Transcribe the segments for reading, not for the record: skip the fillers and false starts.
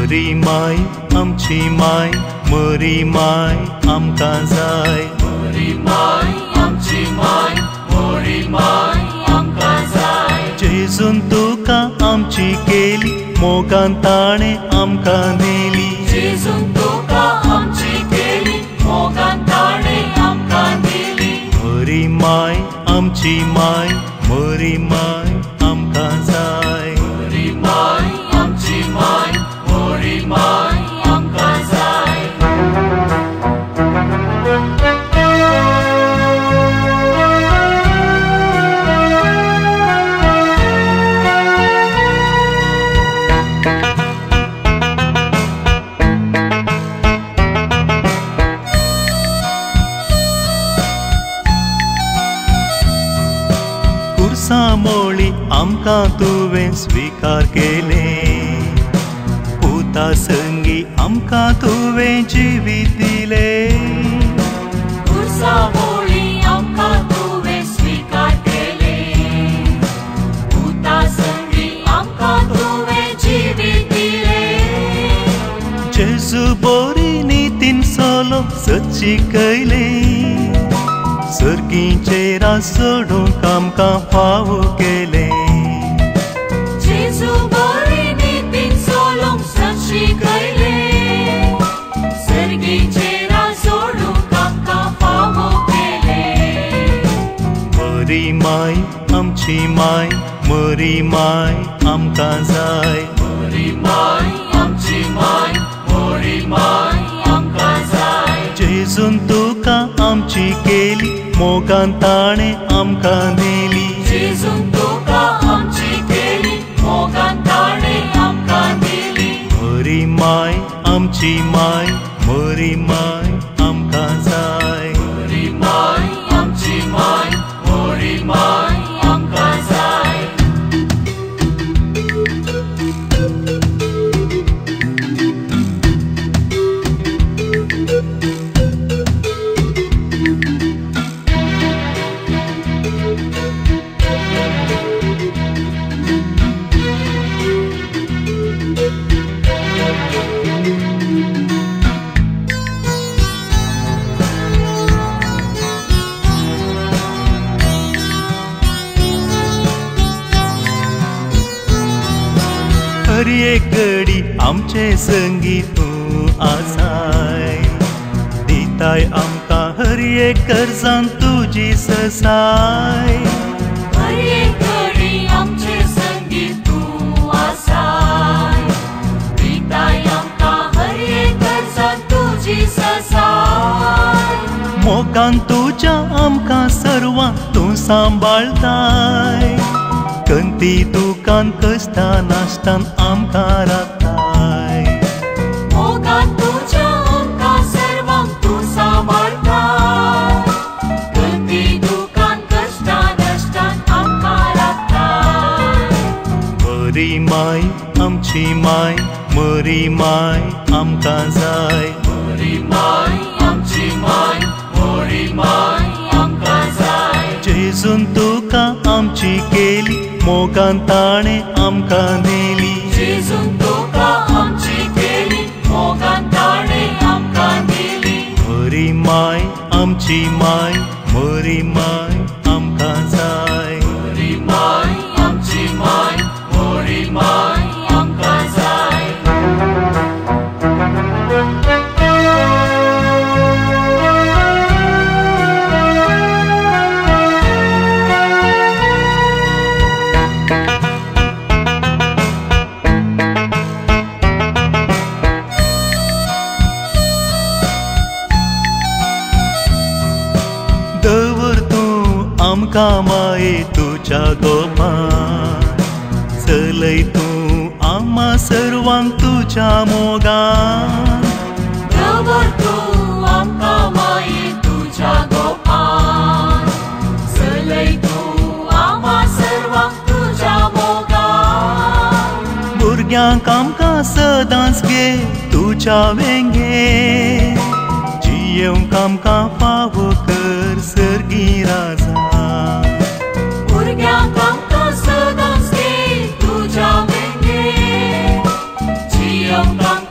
मरी माय आमची माय मरी माय आमकां जाय मरी माय आमची माय मरी माय आमकां जाय जेजून तुका आमची केली मोगान ताणें आमकां नेली जेजून तुका आमची केली मोगान ताणें आमकां नेली मरी माय आमची माय मरी माय आमकां जाय मरी माय आमची माय मरी माय आमकां जाय सामोळी आमकां तुवें स्वीकार केले पुता संगी आमकां तुवें जिवीत दिले सामोळी आमकां तुवें स्वीकार केले पुता संगी आमकां तुवें जिवीत दिले जेजू बोरी नितीन सोलो सच्ची कैले सर्गीचे रास सोडूंक आमकां फाव केले जेजू बरी नितीन सोलोंक सच्ची कैले सर्गीचे रास सोडूंक आमकां फाव केले मरी माय आमची माय मरी माय आमकां जाय मरी माय आमची माय मरी माय आमकां जाय जेजून तुका आमची केली मोगान ताणें आमकां नेली जेजून तुका आमची केली मोगान ताणें आमकां नेली मरी माय आमची माय मरी माय आमकां जाय मरी माय आमची माय मरी माय आमकां जाय हर एक घडी आमचे संगी तूं आसाय दिताय आमकां हर एक गरजान तुजी ससाय हर एक घडी आमचे संगी तूं आसाय दिताय आमकां हर एक गरजान तुजी ससाय मोगान तुज्या आमकां सर्वांक तूं सांबाळताय कंती दुकान कश्टा नाश्तान आमकां राखताय मोगान तुज्या आमकां सर्वांक तूं सांबाळताय कंती दुकान कश्टा नाश्तान आमकां राखताय मरी माय आमची माय मरी माय आमकां जाय मरी माय आमची माय मरी माय आमकां जाय जेजून तुका आमची केली मोगान ताणें आमकां नेली जेजून तुका आमची केली मोगान ताणें आमकां नेली मरी माय आमची माय मरी माय आमकां जाय मरी माय आमची माय मरी माय आमकां जाय दवर तूं आमकां माये तुज्या गोपान चलय तूं आम्हा सर्वांक तुज्या मोगान दवर तूं आमकां माये तुज्या गोपान चलय तूं आम्हा सर्वांक तुज्या मोगान भुरग्यांक आमकां सदांच घे तुज्या वेंगे जियेवंक आमकां फाव कर सर्गी राजा भुरग्यांक आमकां सदांच घे तुज्या वेंगे जियेवंक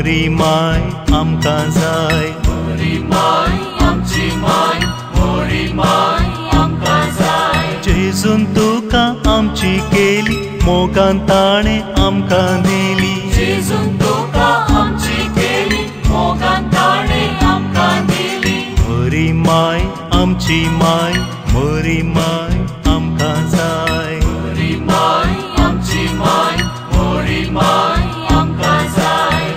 म्हरी माय आमकां जाय म्हरी माय आमची माय म्हरी माय आमकां जाय जेजून तुका आमची केली मोगान ताणें आमकां नेली जेजून तुका आमची केली मोगान ताणें आमकां दिली म्हरी माय आमची माय म्हरी माय आमकां जाय म्हरी माय आमची माय म्हरी माय आमकां जाय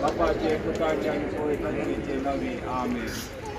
Bapak J. Kutan yang boleh tadi Nabi. Amin.